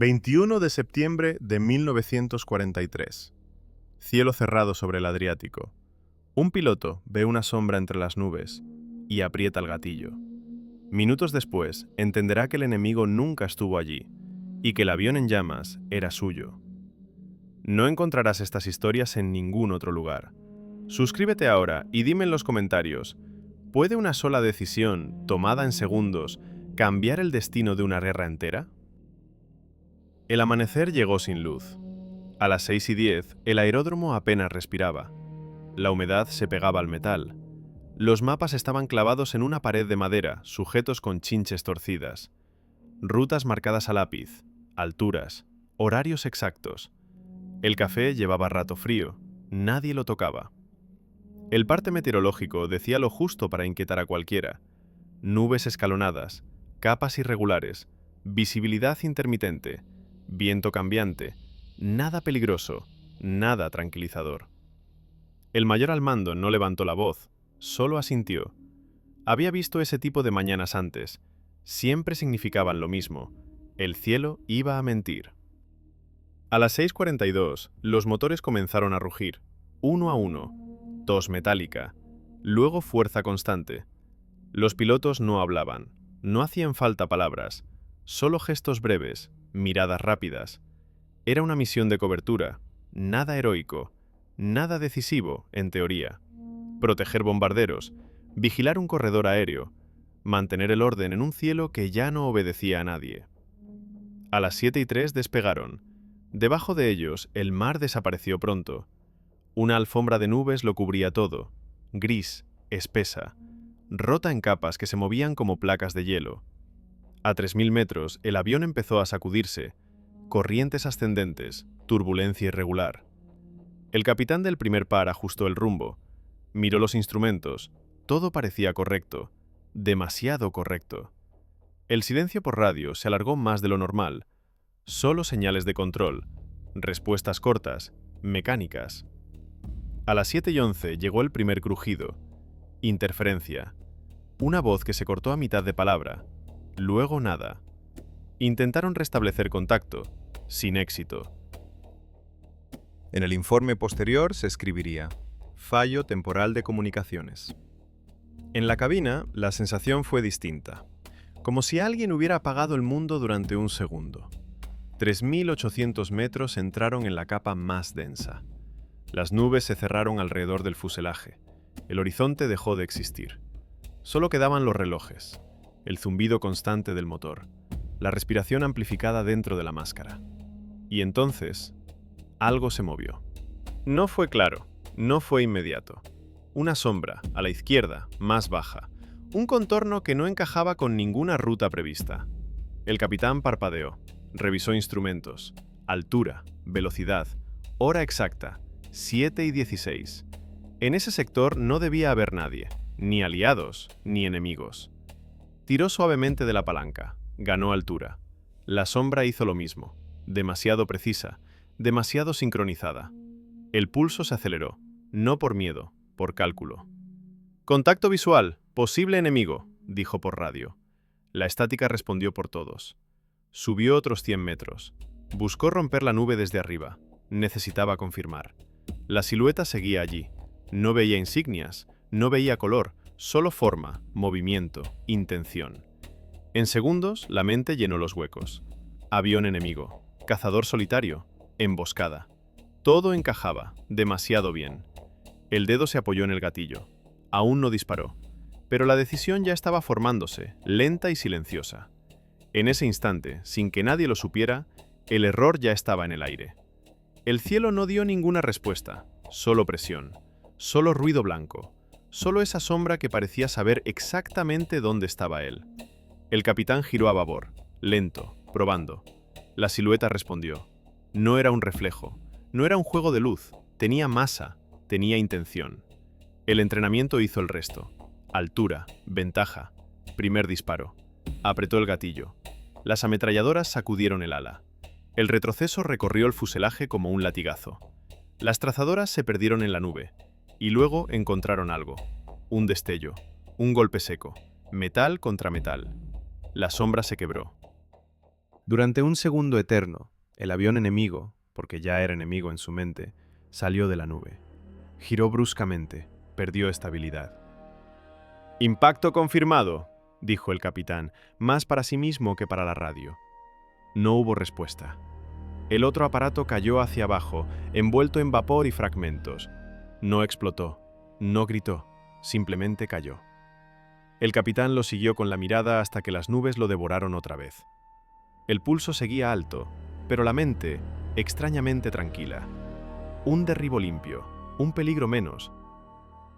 21 de septiembre de 1943. Cielo cerrado sobre el Adriático. Un piloto ve una sombra entre las nubes y aprieta el gatillo. Minutos después, entenderá que el enemigo nunca estuvo allí y que el avión en llamas era suyo. No encontrarás estas historias en ningún otro lugar. Suscríbete ahora y dime en los comentarios, ¿puede una sola decisión, tomada en segundos, cambiar el destino de una guerra entera? El amanecer llegó sin luz. A las 6:10, el aeródromo apenas respiraba. La humedad se pegaba al metal. Los mapas estaban clavados en una pared de madera, sujetos con chinches torcidas. Rutas marcadas a lápiz, alturas, horarios exactos. El café llevaba rato frío. Nadie lo tocaba. El parte meteorológico decía lo justo para inquietar a cualquiera. Nubes escalonadas, capas irregulares, visibilidad intermitente, viento cambiante, nada peligroso, nada tranquilizador. El mayor al mando no levantó la voz, solo asintió. Había visto ese tipo de mañanas antes. Siempre significaban lo mismo. El cielo iba a mentir. A las 6:42, los motores comenzaron a rugir, uno a uno, tos metálica, luego fuerza constante. Los pilotos no hablaban, no hacían falta palabras, solo gestos breves, miradas rápidas. Era una misión de cobertura, nada heroico, nada decisivo, en teoría. Proteger bombarderos, vigilar un corredor aéreo, mantener el orden en un cielo que ya no obedecía a nadie. A las 7:03 despegaron. Debajo de ellos, el mar desapareció pronto. Una alfombra de nubes lo cubría todo, gris, espesa, rota en capas que se movían como placas de hielo. A 3.000 metros, el avión empezó a sacudirse, corrientes ascendentes, turbulencia irregular. El capitán del primer par ajustó el rumbo, miró los instrumentos, todo parecía correcto, demasiado correcto. El silencio por radio se alargó más de lo normal, solo señales de control, respuestas cortas, mecánicas. A las 7:11 llegó el primer crujido, interferencia, una voz que se cortó a mitad de palabra, luego nada. Intentaron restablecer contacto, sin éxito. En el informe posterior se escribiría: fallo temporal de comunicaciones. En la cabina, la sensación fue distinta, como si alguien hubiera apagado el mundo durante un segundo. 3.800 metros entraron en la capa más densa. Las nubes se cerraron alrededor del fuselaje. El horizonte dejó de existir. Solo quedaban los relojes, el zumbido constante del motor, la respiración amplificada dentro de la máscara. Y entonces, algo se movió. No fue claro, no fue inmediato. Una sombra, a la izquierda, más baja. Un contorno que no encajaba con ninguna ruta prevista. El capitán parpadeó, revisó instrumentos, altura, velocidad, hora exacta, 7:16. En ese sector no debía haber nadie, ni aliados, ni enemigos. Tiró suavemente de la palanca, ganó altura. La sombra hizo lo mismo, demasiado precisa, demasiado sincronizada. El pulso se aceleró, no por miedo, por cálculo. «Contacto visual, posible enemigo», dijo por radio. La estática respondió por todos. Subió otros 100 metros. Buscó romper la nube desde arriba. Necesitaba confirmar. La silueta seguía allí. No veía insignias, no veía color, solo forma, movimiento, intención. En segundos, la mente llenó los huecos. Avión enemigo, cazador solitario, emboscada. Todo encajaba, demasiado bien. El dedo se apoyó en el gatillo. Aún no disparó. Pero la decisión ya estaba formándose, lenta y silenciosa. En ese instante, sin que nadie lo supiera, el error ya estaba en el aire. El cielo no dio ninguna respuesta, solo presión, solo ruido blanco, solo esa sombra que parecía saber exactamente dónde estaba él. El capitán giró a babor, lento, probando. La silueta respondió. No era un reflejo, no era un juego de luz, tenía masa, tenía intención. El entrenamiento hizo el resto. Altura, ventaja, primer disparo. Apretó el gatillo. Las ametralladoras sacudieron el ala. El retroceso recorrió el fuselaje como un latigazo. Las trazadoras se perdieron en la nube, y luego encontraron algo. Un destello, un golpe seco, metal contra metal. La sombra se quebró. Durante un segundo eterno, el avión enemigo, porque ya era enemigo en su mente, salió de la nube. Giró bruscamente, perdió estabilidad. «Impacto confirmado», dijo el capitán, más para sí mismo que para la radio. No hubo respuesta. El otro aparato cayó hacia abajo, envuelto en vapor y fragmentos. No explotó, no gritó, simplemente cayó. El capitán lo siguió con la mirada hasta que las nubes lo devoraron otra vez. El pulso seguía alto, pero la mente, extrañamente tranquila. Un derribo limpio, un peligro menos.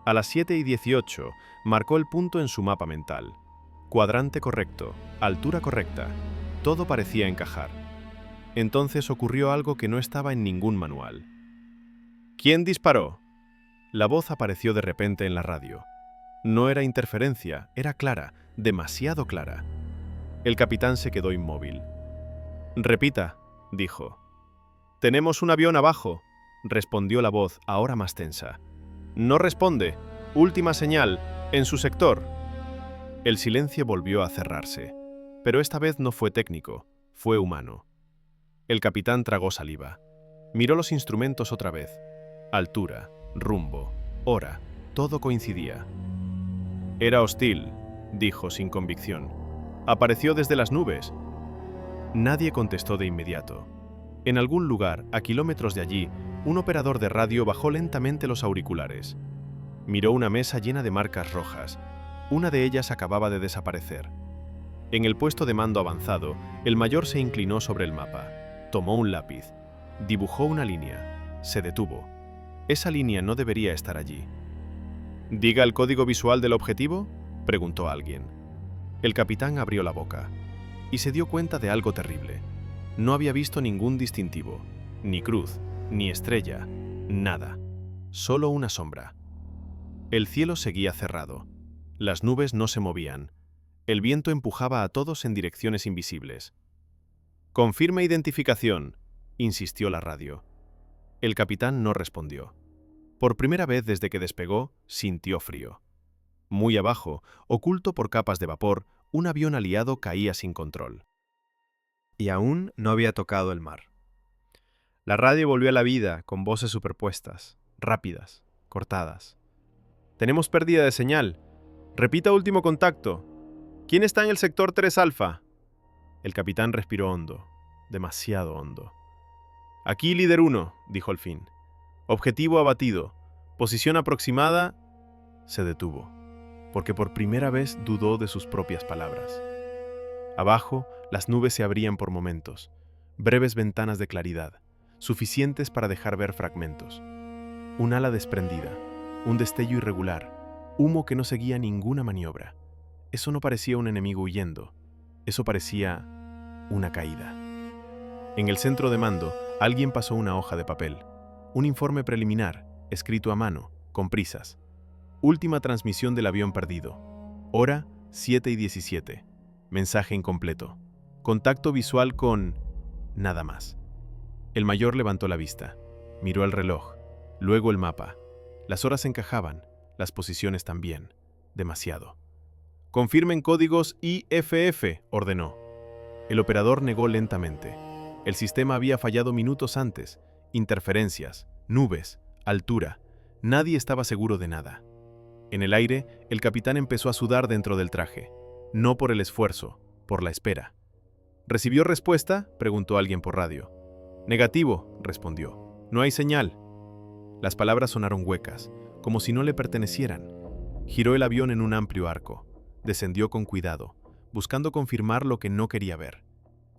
A las 7:18 marcó el punto en su mapa mental. Cuadrante correcto, altura correcta, todo parecía encajar. Entonces ocurrió algo que no estaba en ningún manual. «¿Quién disparó?». La voz apareció de repente en la radio. No era interferencia, era clara, demasiado clara. El capitán se quedó inmóvil. «Repita», dijo. «Tenemos un avión abajo», respondió la voz, ahora más tensa. «No responde. Última señal. En su sector». El silencio volvió a cerrarse, pero esta vez no fue técnico, fue humano. El capitán tragó saliva. Miró los instrumentos otra vez. Altura, rumbo, hora, todo coincidía. «Era hostil», dijo sin convicción. «Apareció desde las nubes». Nadie contestó de inmediato. En algún lugar, a kilómetros de allí, un operador de radio bajó lentamente los auriculares. Miró una mesa llena de marcas rojas. Una de ellas acababa de desaparecer. En el puesto de mando avanzado, el mayor se inclinó sobre el mapa. Tomó un lápiz. Dibujó una línea. Se detuvo. Esa línea no debería estar allí. «¿Diga el código visual del objetivo?», preguntó alguien. El capitán abrió la boca y se dio cuenta de algo terrible. No había visto ningún distintivo, ni cruz, ni estrella, nada. Solo una sombra. El cielo seguía cerrado. Las nubes no se movían. El viento empujaba a todos en direcciones invisibles. «Confirme identificación», insistió la radio. El capitán no respondió. Por primera vez desde que despegó, sintió frío. Muy abajo, oculto por capas de vapor, un avión aliado caía sin control. Y aún no había tocado el mar. La radio volvió a la vida con voces superpuestas, rápidas, cortadas. «Tenemos pérdida de señal. Repita último contacto. ¿Quién está en el sector 3 alfa?» El capitán respiró hondo, demasiado hondo. «Aquí líder 1», dijo al fin. «Objetivo abatido. Posición aproximada». Se detuvo, porque por primera vez dudó de sus propias palabras. Abajo, las nubes se abrían por momentos, breves ventanas de claridad, suficientes para dejar ver fragmentos. Un ala desprendida, un destello irregular, humo que no seguía ninguna maniobra. Eso no parecía un enemigo huyendo, eso parecía una caída. En el centro de mando, alguien pasó una hoja de papel, un informe preliminar, escrito a mano, con prisas. Última transmisión del avión perdido. Hora 7:17. Mensaje incompleto. Contacto visual con... nada más. El mayor levantó la vista. Miró el reloj. Luego el mapa. Las horas encajaban. Las posiciones también. Demasiado. «Confirmen códigos IFF», ordenó. El operador negó lentamente. El sistema había fallado minutos antes. Interferencias, nubes, altura. Nadie estaba seguro de nada. En el aire, el capitán empezó a sudar dentro del traje. No por el esfuerzo, por la espera. «¿Recibió respuesta?», preguntó alguien por radio. «Negativo», respondió. «No hay señal». Las palabras sonaron huecas, como si no le pertenecieran. Giró el avión en un amplio arco. Descendió con cuidado, buscando confirmar lo que no quería ver.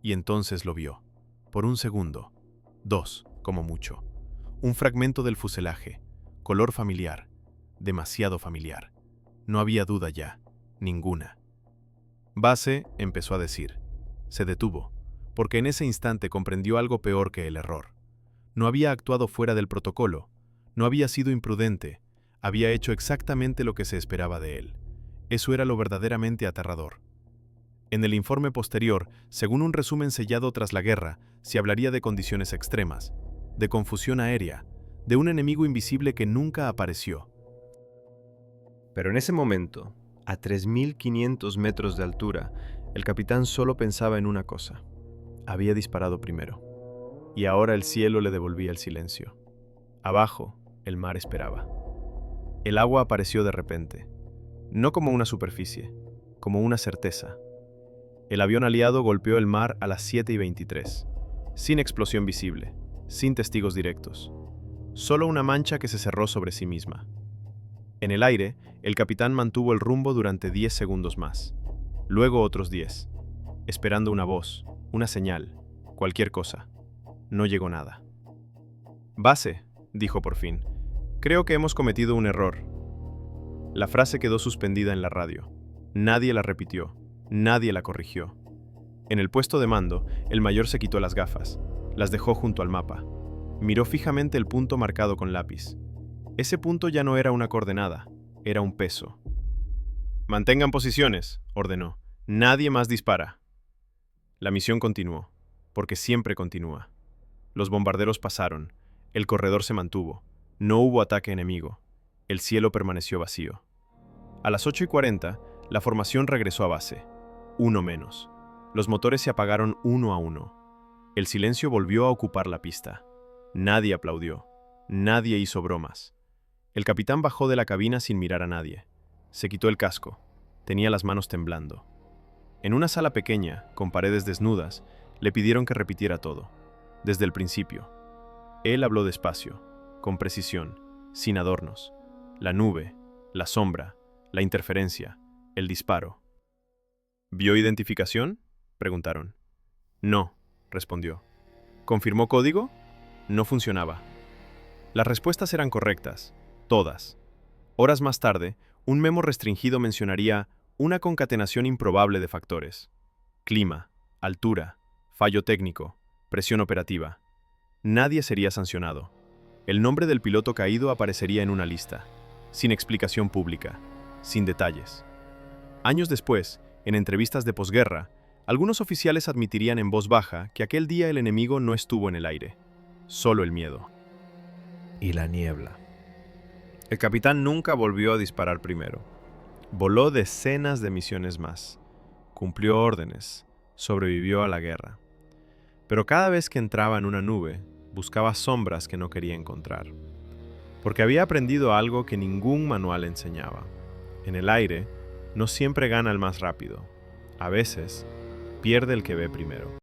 Y entonces lo vio. Por un segundo. 2, como mucho. Un fragmento del fuselaje. Color familiar. Demasiado familiar. No había duda ya. Ninguna. «Base», empezó a decir. Se detuvo, porque en ese instante comprendió algo peor que el error. No había actuado fuera del protocolo. No había sido imprudente. Había hecho exactamente lo que se esperaba de él. Eso era lo verdaderamente aterrador. En el informe posterior, según un resumen sellado tras la guerra, se hablaría de condiciones extremas, de confusión aérea, de un enemigo invisible que nunca apareció. Pero en ese momento, a 3.500 metros de altura, el capitán solo pensaba en una cosa: Había disparado primero, y ahora el cielo le devolvía el silencio. Abajo, el mar esperaba. El agua apareció de repente, no como una superficie, como una certeza. El avión aliado golpeó el mar a las 7:23, sin explosión visible, sin testigos directos. Solo una mancha que se cerró sobre sí misma. En el aire, el capitán mantuvo el rumbo durante 10 segundos más. Luego otros 10, esperando una voz, una señal, cualquier cosa. No llegó nada. «Base», dijo por fin, «creo que hemos cometido un error». La frase quedó suspendida en la radio. Nadie la repitió, nadie la corrigió. En el puesto de mando, el mayor se quitó las gafas, las dejó junto al mapa. Miró fijamente el punto marcado con lápiz. Ese punto ya no era una coordenada, era un peso. «Mantengan posiciones», ordenó. «Nadie más dispara». La misión continuó, porque siempre continúa. Los bombarderos pasaron, el corredor se mantuvo, no hubo ataque enemigo, el cielo permaneció vacío. A las 8:40, la formación regresó a base, uno menos. Los motores se apagaron uno a uno. El silencio volvió a ocupar la pista. Nadie aplaudió, nadie hizo bromas. El capitán bajó de la cabina sin mirar a nadie. Se quitó el casco, tenía las manos temblando. En una sala pequeña, con paredes desnudas, le pidieron que repitiera todo, desde el principio. Él habló despacio, con precisión, sin adornos. La nube, la sombra, la interferencia, el disparo. «¿Vio identificación?», preguntaron. «No», respondió. «¿Confirmó código?». No funcionaba. Las respuestas eran correctas, todas. Horas más tarde, un memo restringido mencionaría una concatenación improbable de factores. Clima, altura, fallo técnico, presión operativa. Nadie sería sancionado. El nombre del piloto caído aparecería en una lista, sin explicación pública, sin detalles. Años después, en entrevistas de posguerra, algunos oficiales admitirían en voz baja que aquel día el enemigo no estuvo en el aire, solo el miedo. Y la niebla. El capitán nunca volvió a disparar primero. Voló decenas de misiones más. Cumplió órdenes. Sobrevivió a la guerra. Pero cada vez que entraba en una nube, buscaba sombras que no quería encontrar. Porque había aprendido algo que ningún manual enseñaba. En el aire, no siempre gana el más rápido. A veces, pierde el que ve primero.